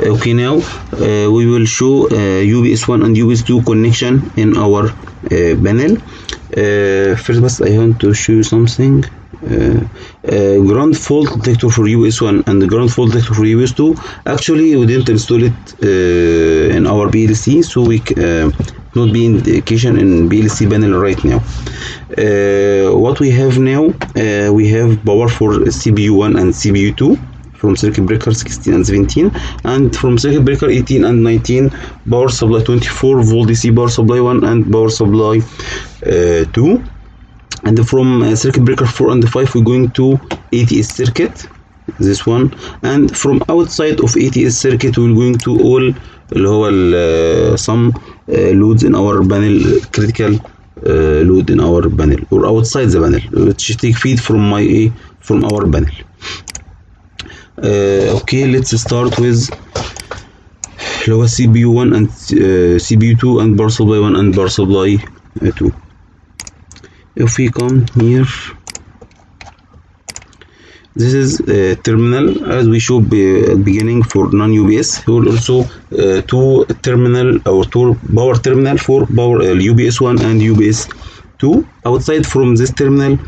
Okay, now we will show UPS1 and UPS2 connection in our panel. First, but I want to show you something. Ground fault detector for UPS1 and the ground fault detector for UPS2. Actually, we didn't install it in our PLC, so we not be indication in PLC panel right now. What we have now, we have power for CPU1 and CPU2 from circuit breaker 16 and 17, and from circuit breaker 18 and 19 power supply 24 volt DC power supply 1 and power supply 2. And from circuit breaker 4 and 5 we're going to ATS circuit, this one, and from outside of ATS circuit we're going to all some loads in our panel, critical load in our panel or outside the panel, which take feed from our panel. Okay, let's start with CPU1 and CPU2 and power supply 1 and power supply 2. If we come here, this is terminal as we showed at beginning for non-UPS. We will also two terminal or two power terminal for power UPS1 and UPS2. Outside from this terminal,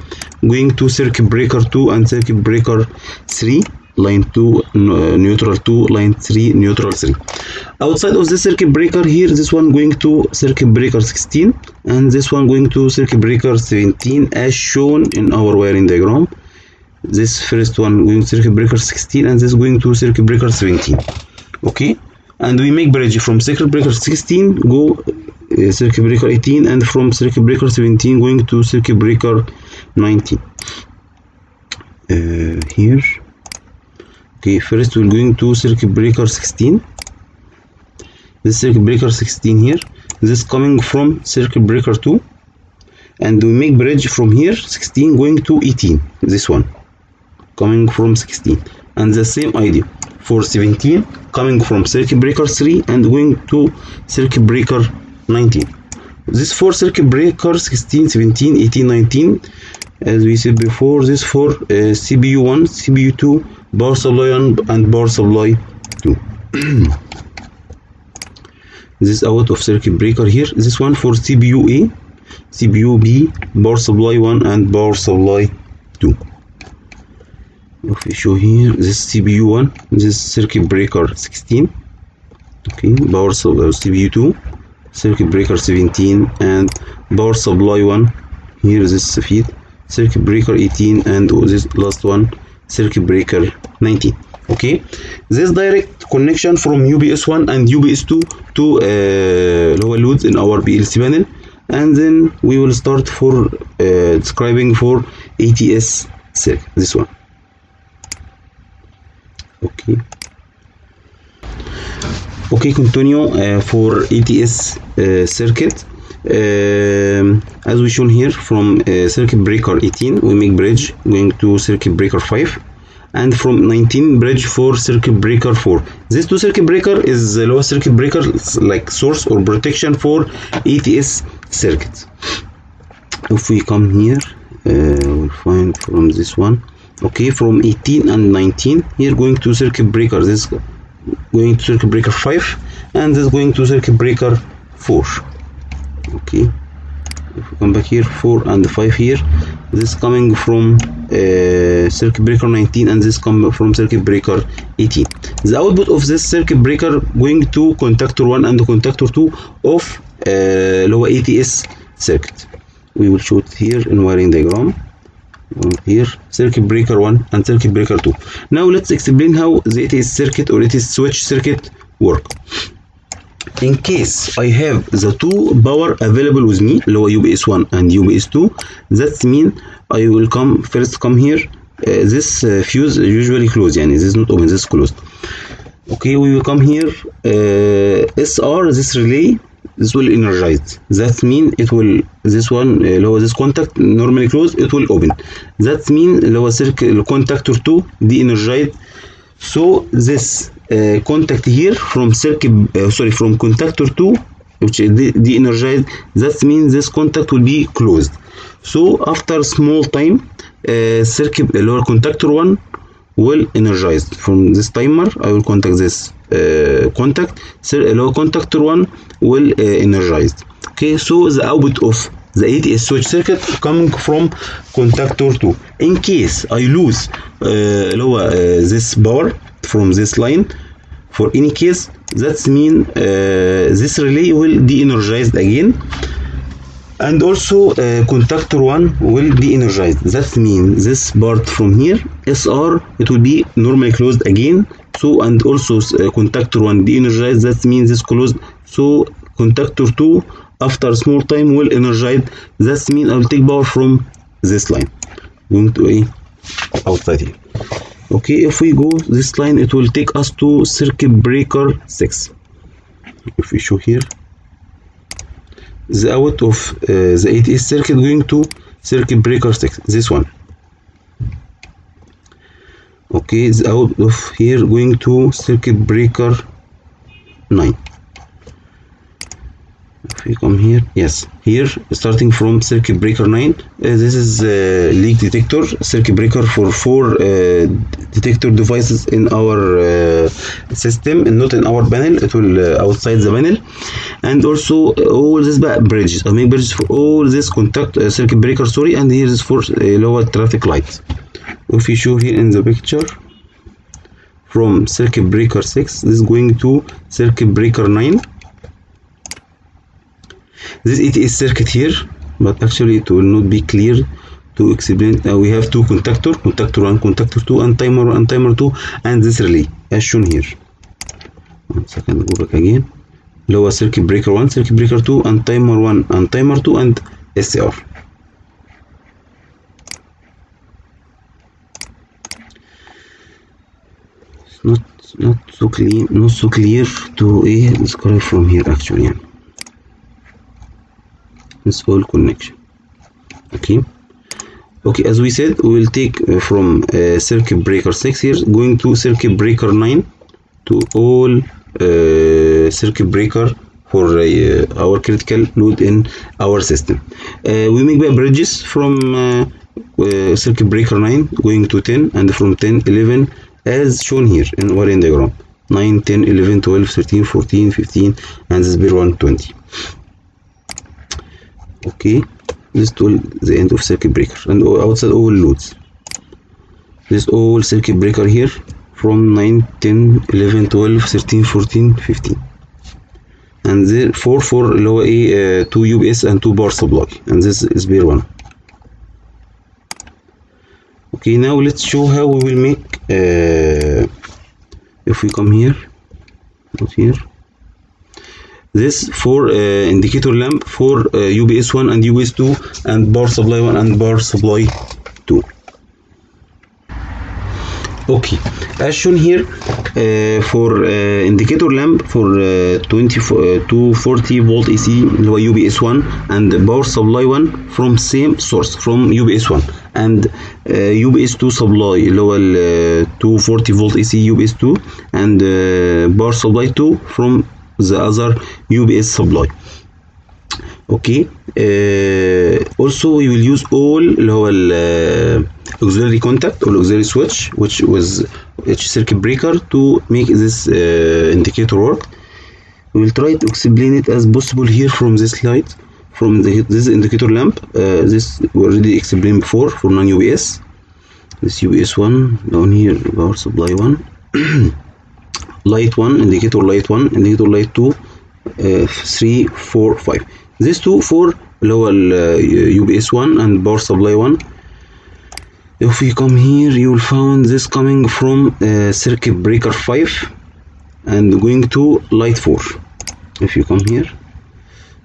going to circuit breaker 2 and circuit breaker 3. Line 2 neutral 2, line 3 neutral 3. Outside of the circuit breaker here, this one going to circuit breaker 16 and this one going to circuit breaker 17 as shown in our wiring diagram. This first one going to circuit breaker 16 and this going to circuit breaker 17. Okay, and we make bridge from circuit breaker 16 go circuit breaker 18 and from circuit breaker 17 going to circuit breaker 19. Here. Okay, first we're going to circuit breaker 16. This circuit breaker 16 here. This coming from circuit breaker 2. And we make bridge from here 16 going to 18. This one coming from 16. And the same idea for 17 coming from circuit breaker 3 and going to circuit breaker 19. This for circuit breaker 16, 17, 18, 19. As we said before, this for CPU1, CPU2, power supply 1 and power supply 2. This out of circuit breaker here. This one for CPU A, CPU B, power supply 1 and power supply 2. If we show here, this CPU 1, this circuit breaker 16. Okay, power supply CPU 2, circuit breaker 17 and power supply 1. Here is this feed. Circuit breaker 18 and this last one circuit breaker 19. Okay, this direct connection from UPS1 and UPS2 to lower loads in our PLC panel, and then we will start for describing for ATS circuit, this one. Okay, continue for ATS circuit. As we shown here, from circuit breaker 18 we make bridge going to circuit breaker 5, and from 19 bridge for circuit breaker 4. This two circuit breaker is the lower circuit breaker like source or protection for ATS circuits. If we come here, we'll find from this one. Okay, from 18 and 19 here going to circuit breaker, this going to circuit breaker 5 and this going to circuit breaker 4. Okay, if we come back here, 4 and 5 here, this coming from circuit breaker 19 and this come from circuit breaker 18. The output of this circuit breaker going to contactor 1 and contactor 2 of lower ATS circuit. We will show it here in wiring diagram. Here circuit breaker 1 and circuit breaker 2. Now let's explain how the ATS circuit or ATS switch circuit work. In case I have the two power available with me, lower UPS1 and UPS2, that means I will come here. This fuse usually closed, yani this is not open, this is closed. Okay, we will come here. SR, this relay, this will energize. That means it will, this one lower this contact normally closed, it will open. That means lower circuit contactor 2 de-energized. So this contact here from circuit from contactor 2 which is de-energized, that means this contact will be closed. So after small time circuit lower contactor 1 will energized. From this timer I will contact this contact, contactor 1 will energized. Okay, so the output of the ATS switch circuit coming from contactor 2. In case I lose this power from this line, for any case, that means this relay will de-energized again, and also contactor 1 will de-energized. That means this part from here, SR, it will be normally closed again. So, and also contactor 1 de-energized, that means this closed. So contactor 2 after a small time will energize. That means I will take power from this line going to outside here. Okay, if we go this line, it will take us to circuit breaker 6. If we show here the out of the ATS circuit going to circuit breaker 6, this one. Okay, the out of here going to circuit breaker 9. If we come here, yes, here starting from circuit breaker 9, this is leak detector circuit breaker for 4 detector devices in our system and not in our panel. It will outside the panel. And also all this bridges, I make bridges for all this contact circuit breaker, sorry, and here is for lower traffic lights. If you show here in the picture, from circuit breaker 6, this is going to circuit breaker 9. This ATS circuit here, but actually it will not be clear to explain. We have two contactor 1, contactor 2, and timer 1 and timer 2, and this relay as shown here. 1 second, go back again. Lower circuit breaker 1, circuit breaker 2, and timer 1 and timer 2, and SCR. It's not so clear to describe from here actually. This whole connection. Okay, as we said, we will take from circuit breaker 6 here going to circuit breaker 9 to all circuit breaker for our critical load in our system. We make bridges from circuit breaker 9 going to 10, and from 10, 11 as shown here in our diagram. 9, 10, 11, 12, 13, 14, 15, and this bear 1, 20. Okay, this to the end of circuit breaker and outside all loads. This all circuit breaker here from 9, 10, 11, 12, 13, 14, 15, and there 4 for lower 2 UPS and 2 power supply, and this is bear 1. Okay, now let's show how we will make if we come here, not here, this for indicator lamp for UPS 1 and UPS 2 and power supply 1 and power supply 2. Okay, as shown here, for indicator lamp for 240 volt AC lower UPS 1 and power supply 1 from same source from UPS 1, and UPS 2 supply lower 240 volt AC UPS 2 and power supply 2 from the other UPS supply. Okay, also we will use all auxiliary contact or auxiliary switch, which was each circuit breaker, to make this indicator work. We will try to explain it as possible here from this slide. From this indicator lamp, this we already explained before for non-UPS. This UPS 1 down here, power supply 1, light 1, indicator light 1, indicator light 2, 3, 4, 5. These two for lower UPS 1 and power supply 1. If we come here, you will find this coming from circuit breaker 5 and going to light 4. If you come here,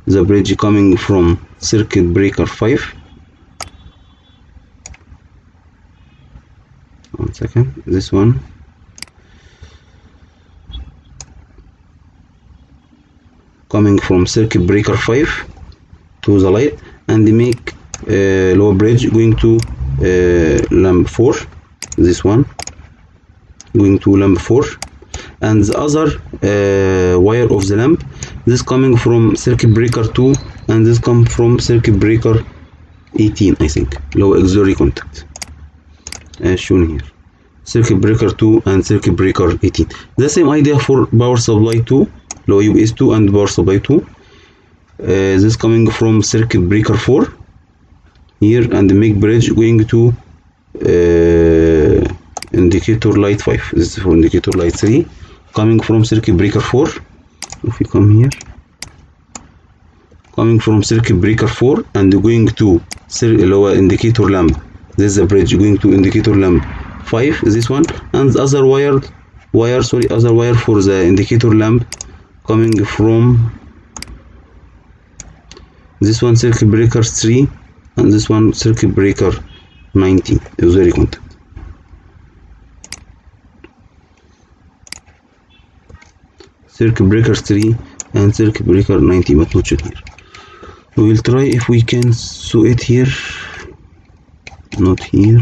the bridge coming from circuit breaker 5. 1 second, this one. Coming from circuit breaker 5 to the light, and they make lower bridge going to lamp 4, this one going to lamp 4, and the other wire of the lamp, this coming from circuit breaker 2 and this come from circuit breaker 18, I think, low auxiliary contact as shown here. circuit breaker 2 and circuit breaker 18. The same idea for power supply 2, low UPS 2 and power supply 2. This coming from circuit breaker 4 here, and the make bridge going to indicator light 5. This is for indicator light 3 coming from circuit breaker 4. If we come here, coming from circuit breaker 4 and going to lower indicator lamp. This is the bridge going to indicator lamp 5 is this one, and the other wire for the indicator lamp coming from this one circuit breaker 3 and this one circuit breaker 19 auxiliary contact. Circuit breaker 3 and circuit breaker 19, but not shown here. We will try if we can sew it here. Not here.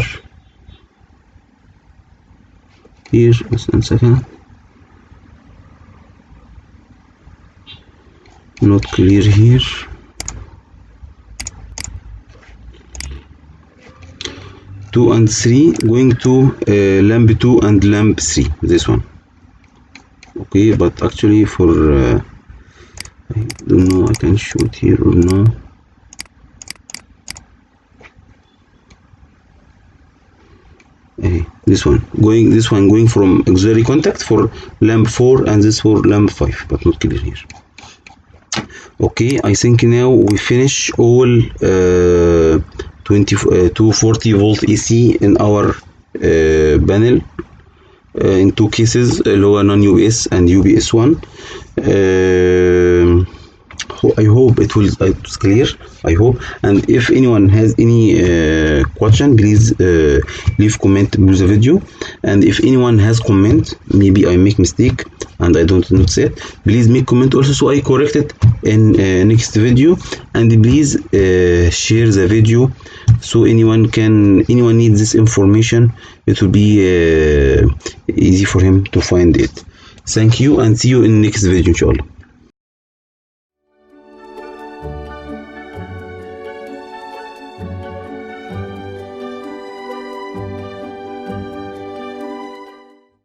Here, just one second. Not clear here. Two and 3 going to lamp 2 and lamp 3. This one. Okay, but actually for I don't know, I can show it here or no. This one going from auxiliary contact for lamp 4 and this for lamp 5, but not clear here. Okay, I think now we finish all 240 volt AC in our panel. In two cases, lower non-UPS and UPS 1. I hope it was clear. I hope, and if anyone has any question, please leave comment below the video. And if anyone has comment, maybe I make mistake and I don't notice it, please make comment also so I correct it in next video. And please share the video so anyone needs this information, it will be easy for him to find it. Thank you and see you in next video inshallah.